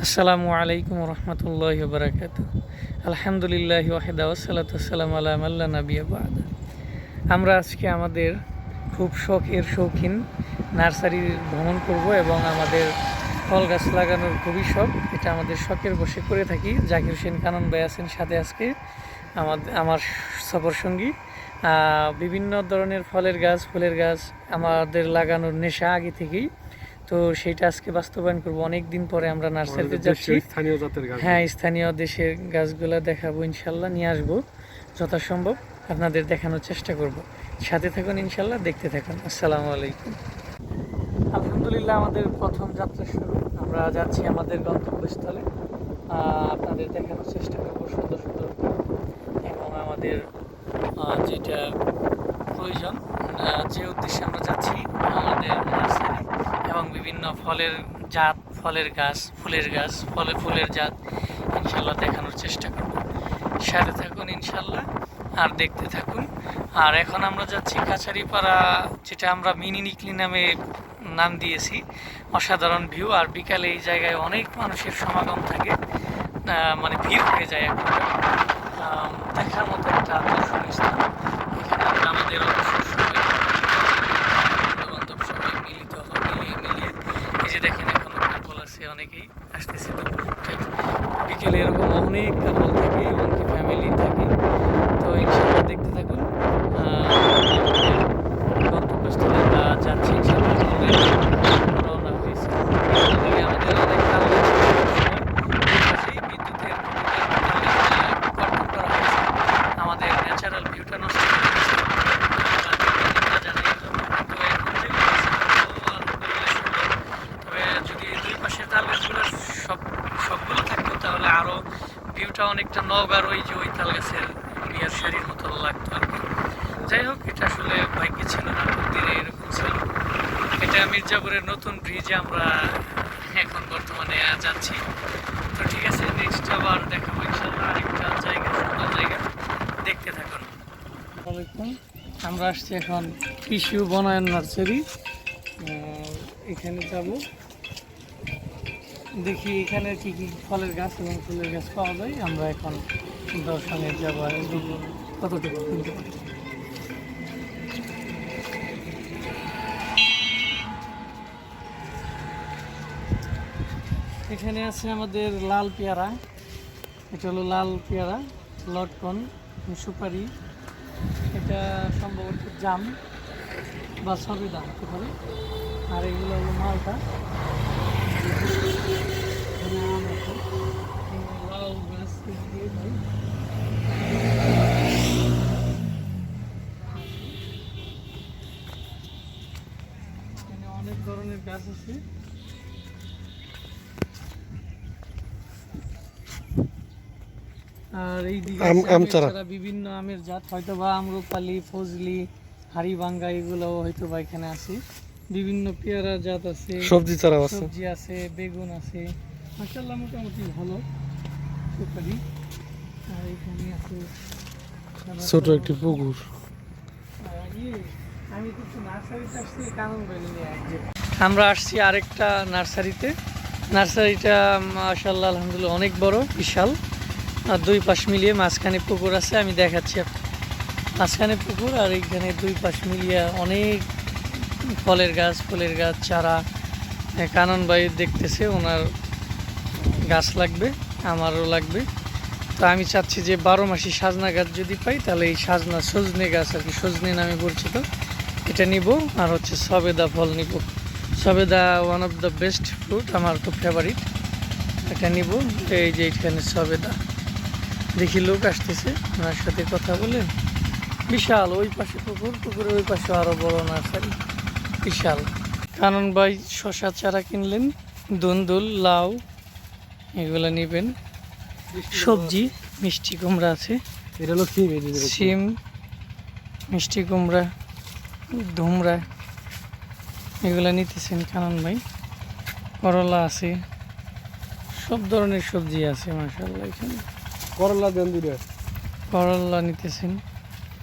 আসসালামু আলাইকুম রহমতুল্লাহি ওয়া বারাকাতুহু। আলহামদুলিল্লাহি ওয়াহদা ওয়াসসালাতু ওয়াসসালামু আলা মান লা নাবিয়্যা বা'দা। আমরা আজকে আমাদের খুব শৌখিন নার্সারি ভ্রমণ করব এবং আমাদের ফল গাছ লাগানোর খুবই শখ। এটা আমাদের শখের বশে করে থাকি। জাকির হোসেন কানন ভাই আছেন সাথে আজকে আমার সফর সঙ্গী। বিভিন্ন ধরনের ফলের গাছ ফুলের গাছ আমাদের লাগানোর নেশা আগে থেকেই, তো সেইটা আজকে বাস্তবায়ন করবো। অনেক দিন পরে আমরা নার্সারিতে যাচ্ছি। হ্যাঁ, স্থানীয় দেশের গাছগুলো দেখাবো, ইনশাল্লাহ নিয়ে আসবো যথাসম্ভব আপনাদের দেখানোর চেষ্টা করব। সাথে থাকুন, ইনশাল্লাহ দেখতে থাকুন। আসসালামু আলাইকুম। আলহামদুলিল্লাহ, আমাদের প্রথম যাত্রা শুরু। আমরা যাচ্ছি আমাদের গন্তব্যস্থলে। আপনাদের দেখানোর চেষ্টা করবো সুন্দর সুন্দর এবং আমাদের যেটা প্রয়োজন, যে উদ্দেশ্যে আমরা যাচ্ছি আমাদের নার্সারি এবং বিভিন্ন ফলের জাত, ফলের গাছ, ফুলের জাত ইনশাল্লাহ দেখানোর চেষ্টা করব। সাথে থাকুন ইনশাল্লাহ আর দেখতে থাকুন। আর এখন আমরা যাচ্ছি কাছারিপাড়া, যেটা আমরা মিনি নিকলি নামে নাম দিয়েছি। অসাধারণ ভিউ, আর বিকালে এই জায়গায় অনেক মানুষের সমাগম থাকে, মানে ভিড় হয়ে যায় এখন। দেখার মতো একটা দর্শনীয় স্থান। এখানে আমরা আমাদের অবসর সময় সবাই মিলিয়ে এই যে দেখেন, এখনো কাপল আছে, অনেকেই আসতেছে। তো বিকেলে এরকম অনেক কাপল থাকে, এমনকি ফ্যামিলি থাকে। তো ইনশাল্লাহ দেখতে থাকুন। গন্তব্যস্থলে যাচ্ছি ইনশাল্লাহ। রওনা হয়েছে। আমাদের অনেক কাল পাশেই বিদ্যুতের কর্তন করা হয়েছে, আমাদের ন্যাচারাল ভিউটা নষ্ট করে দিয়েছে। তবে যদি দুই পাশের তাল গাছগুলো সবগুলো থাকতো তাহলে আরও ভিউটা অনেকটা নওগাঁর ওই তাল গাছের বিয়ার শাড়ির মতো লাগতো আর কি। যাই হোক, এটা আসলে ভাগ্যে ছিল না, দিনে এরকম ছিল। এটা মির্জাপুরের নতুন ব্রিজে আমরা এখন বর্তমানে যাচ্ছি। তো ঠিক আছে, নেক্সট আবার দেখাবো ইনশাল্লাহ আরেকটা জায়গা, সুন্দর জায়গা। দেখতে থাকুন। আমরা আসছি এখন কৃষি বনায়ন নার্সারি। এখানে যাব, দেখি এখানে কি কি ফলের গাছ এবং ফুলের গাছ পাওয়া যায়। আমরা এখন দর্শনে যাব, কতটুকু কিনতে পারি। এখানে আছে আমাদের লাল পেয়ারা, এটা হলো লাল পেয়ারা, লটকন, সুপারি, এটা সম্ভবত জাম বা সবেদা হতে পারে। আর এগুলো হলো মালটা, আম আছে, লাউ গাছ দিয়ে ভাই। এখানে অনেক ধরনের গাছ আছে। আর এই দিকে বিভিন্ন আমের জাত, হয়তো বা আম্রপালি, ফজলি, হাড়িভাঙ্গা, এগুলো হয়তো বা এখানে আছে। বিভিন্ন পেয়ারা জাত আছে, সবজি আছে, বেগুন আছে, মাশাআল্লাহ মোটামুটি ভালো সুপারি। আর এখানে আছে ছোট একটি পুকুর। আমি কিছু নার্সারিতে আসছি, কারণ আমরা আসছি আরেকটা নার্সারিতে। নার্সারিটা মাশাআল্লাহ আলহামদুলিল্লাহ অনেক বড়, বিশাল। আর দুই পাশ মিলিয়ে মাঝখানে পুকুর আছে, আমি দেখাচ্ছি। মাঝখানে পুকুর আর এইখানে দুই পাশ মিলিয়ে অনেক ফলের গাছ, ফুলের গাছ, চারা। কানন ভাই দেখতেছে, ওনার গাছ লাগবে, আমারও লাগবে। তো আমি চাচ্ছি যে 12 মাসি সাজনা গাছ যদি পাই, তাহলে এই সজনে গাছ আর কি, সজনে নামে পরিচিত, এটা নিব। আর হচ্ছে সবেদা ফল নিব। সবেদা one of the best fruit, আমার খুব ফেভারিট, এটা নিব। এই যে এখানে সবেদা, দেখি লোক আসতেছে, ওনার সাথে কথা বলে। বিশাল ওই পাশে পুকুর, পুকুরের ওই পাশে আরো বড় নার্সারি, বিশাল। কানন ভাই শশা চারা কিনলেন, দুন্দুল, লাউ এগুলো নেবেন। সবজি মিষ্টি কুমড়া আছে, এটা হলো সিম, মিষ্টি কুমড়া, ধুমরা, এগুলো নিতেছেন কানন ভাই। করলা আছে, সব ধরনের সবজি আছে মাশাআল্লাহ। এখানে করলা নিতেছেন,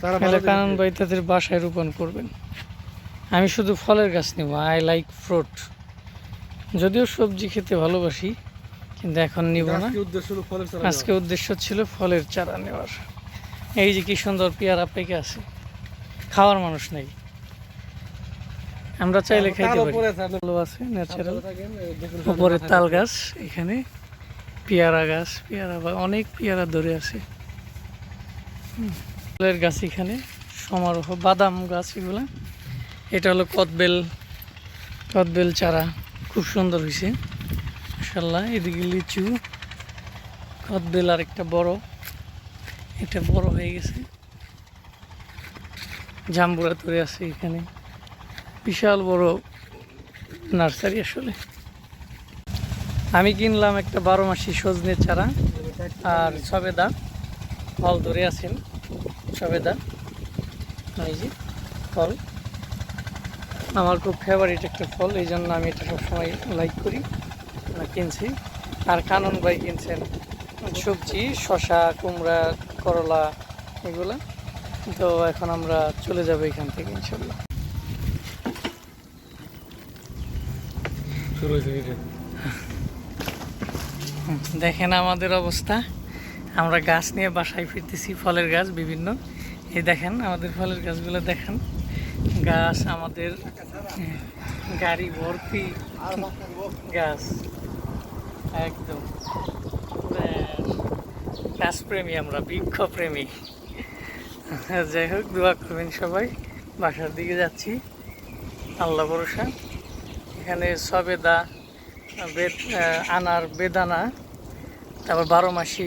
তাহলে কানন ভাই তাদের বাসায় রোপণ করবেন। আমি শুধু ফলের গাছ নেব, আই লাইক ফ্রুট। যদিও সবজি খেতে ভালোবাসি, কিন্তু এখন নিব না। আজকে উদ্দেশ্য ছিল ফলের চারা নেওয়ার। এই যে কি সুন্দর পেয়ারা পেকে আছে, খাওয়ার মানুষ নেই, আমরা চাইলে খাইতে পারি। ভালো আছে ন্যাচারাল। উপরে তাল গাছ, এখানে পেয়ারা গাছ, পেয়ারা অনেক পেয়ারা ধরে আছে। ফলের গাছ এখানে সমারোহ, বাদাম গাছ এগুলা। এটা হলো কদবেল, কদবেল চারা খুব সুন্দর হয়েছে মাশাআল্লাহ। এদিকে লিচু, কদবেল আর একটা বড়, এটা বড় হয়ে গেছে। জাম্বুরা ধরে আছে এখানে, বিশাল বড় নার্সারি আসলে। আমি কিনলাম একটা 12 মাসি সজনের চারা আর সবেদা, ফল ধরে আছেন সবেদা, এই যে ফল আমার খুব ফেভারিট একটা ফল, এই জন্য আমি এটা সবসময় লাইক করি, কিনছি। আর কানন ভাই কিনছেন সবজি, শসা, কুমড়া, করলা এগুলা। তো এখন আমরা চলে যাবো এখান থেকে ইনশাল্লাহ। দেখেন আমাদের অবস্থা, আমরা গাছ নিয়ে বাসায় ফিরতেছি, ফলের গাছ বিভিন্ন। এই দেখেন আমাদের ফলের গাছগুলো দেখেন, গাছ আমাদের গাড়ি ভর্তি গাছ, একদম গাছপ্রেমী আমরা, বৃক্ষপ্রেমী। যাই হোক, দোয়া করবেন সবাই। বাসার দিকে যাচ্ছি, আল্লাহ ভরসা। এখানে সবেদা, আনার বেদানা, তারপর 12 মাসি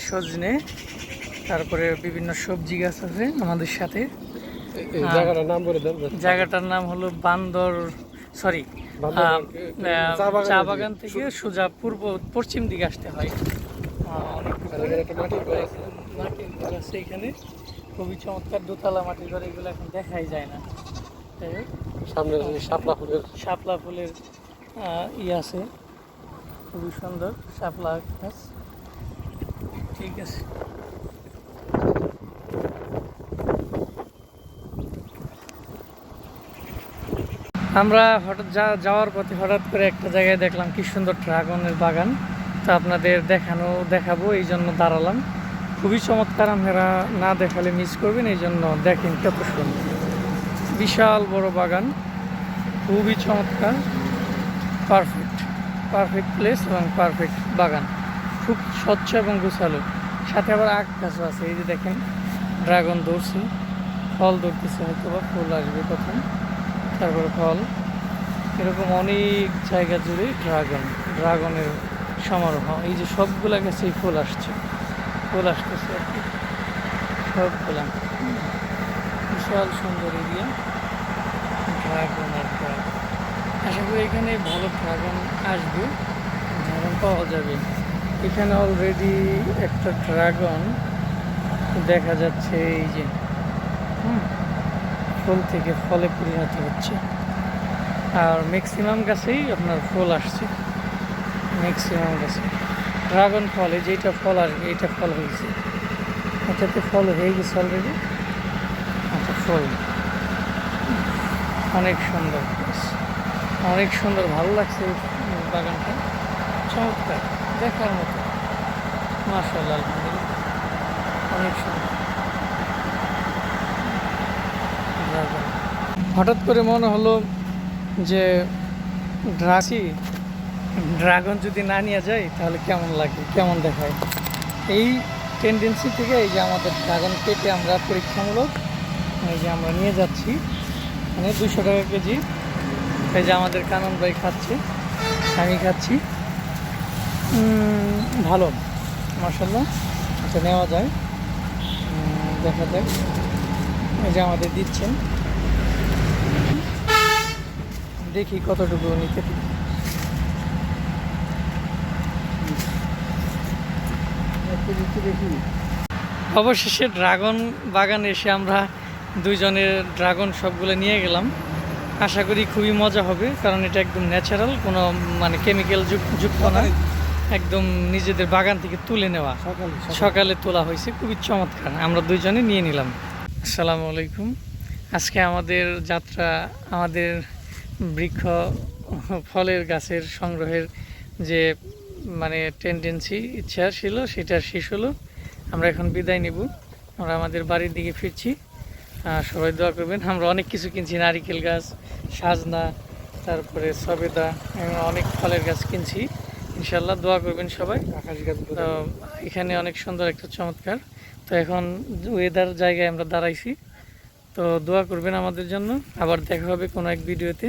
সজনে, তারপরে বিভিন্ন সবজি গাছ আছে আমাদের সাথে। জায়গাটার নাম হলো বান্দর, সরি, চা বাগান থেকে সোজা পশ্চিম দিকে আসতে হয়। মাটির ঘর আছে এখানে, খুবই চমৎকার দোতলা মাটির ঘর, এগুলো এখন দেখাই যায় না। সামনে শাপলা ফুলের আছে, খুবই সুন্দর শাপলা গাছ। ঠিক আছে, আমরা হঠাৎ যাওয়ার পথে হঠাৎ করে একটা জায়গায় দেখলাম কি সুন্দর ড্রাগনের বাগান। তো আপনাদের দেখাবো এই জন্য দাঁড়ালাম। খুবই চমৎকার, আপনারা না দেখালে মিস করবেন, এই জন্য দেখেন কত সুন্দর, বিশাল বড় বাগান, খুবই চমৎকার, পারফেক্ট প্লেস এবং পারফেক্ট বাগান, খুব স্বচ্ছ এবং গোছালো। সাথে আবার আখ গাছও আছে, এই যে দেখেন ড্রাগন ধরছে, ফল ধরতেছে, হয়তো বা ফুল আসবে প্রথম, তারপরে ফল। এরকম অনেক জায়গা জুড়ে ড্রাগনের সমারোহ। এই যে সবগুলা গাছেই ফুল আসতেছে আর কি, সবগুলা। বিশাল সুন্দর এরিয়া, ড্রাগন আর ড্রাগন। আশা করি এখানে ভালো ড্রাগন আসবে, ড্রাগন পাওয়া যাবে। এখানে অলরেডি একটা ড্রাগন দেখা যাচ্ছে, এই যে ফুল থেকে ফলে পরিণত হচ্ছে। আর ম্যাক্সিমাম গাছেই আপনার ফুল আসছে, ম্যাক্সিমাম গাছে ড্রাগন ফল। এই যেটা ফল আসবে, এইটা ফল হয়েছে, এটাতে ফল হয়ে গেছে অলরেডি। আচ্ছা, ফুল অনেক সুন্দর, অনেক সুন্দর, ভালো লাগছে বাগানটা, চমৎকার, দেখার মতো, মাশাআল্লাহ, আলহামদুলিল্লাহ, অনেক সুন্দর। হঠাৎ করে মনে হলো যে ড্রাগন যদি না নিয়ে যায় তাহলে কেমন লাগে, কেমন দেখায়। এই টেন্ডেন্সি থেকে এই যে আমাদের ড্রাগন কেটে আমরা পরীক্ষামূলক এই যে আমরা নিয়ে যাচ্ছি, মানে 200 টাকা কেজি। এই যে আমাদের কানন ভাই খাচ্ছে, আমি খাচ্ছি, ভালো মাশাআল্লাহ। এটা নেওয়া যায়, দেখা যাক। এই যে আমাদের দিচ্ছেন, দেখি কতটুকু নিতে পারি। অবশেষে ড্রাগন বাগানে এসে আমরা দুইজনের ড্রাগন সবগুলো নিয়ে গেলাম। আশা করি খুবই মজা হবে, কারণ এটা একদম ন্যাচারাল, কোনো মানে কেমিক্যাল যুক্ত না, একদম নিজেদের বাগান থেকে তুলে নেওয়া, সকালে তোলা হয়েছে, খুবই চমৎকার। আমরা দুইজনে নিয়ে নিলাম। আসসালামু আলাইকুম। আজকে আমাদের যাত্রা, আমাদের বৃক্ষ ফলের গাছের সংগ্রহের যে মানে টেন্ডেন্সি ইচ্ছা ছিল সেটা শেষ হলো। আমরা এখন বিদায় নিব, আমরা আমাদের বাড়ির দিকে ফিরছি। সবাই দোয়া করবেন। আমরা অনেক কিছু কিনছি, নারিকেল গাছ, সাজনা, তারপরে সবেদা, অনেক ফলের গাছ কিনছি। ইনশাল্লাহ দোয়া করবেন সবাই। আকাশ গাছ তো এখানে অনেক সুন্দর একটা চমৎকার। তো এখন ওয়েদার জায়গায় আমরা দাঁড়াইছি, তো দোয়া করবেন আমাদের জন্য। আবার দেখা হবে কোনো এক ভিডিওতে।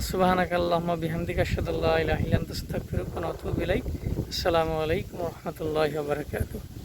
সুবহানাকাল্লাহুম্মা বিহামদিকা আশহাদু আল্লা ইলাহা ইল্লা আনতা আস্তাগফিরুকা ওয়া আতুবু ইলাইক। আসসালামু আলাইকুম ওয়া রাহমাতুল্লাহি ওয়া বারাকাতুহু।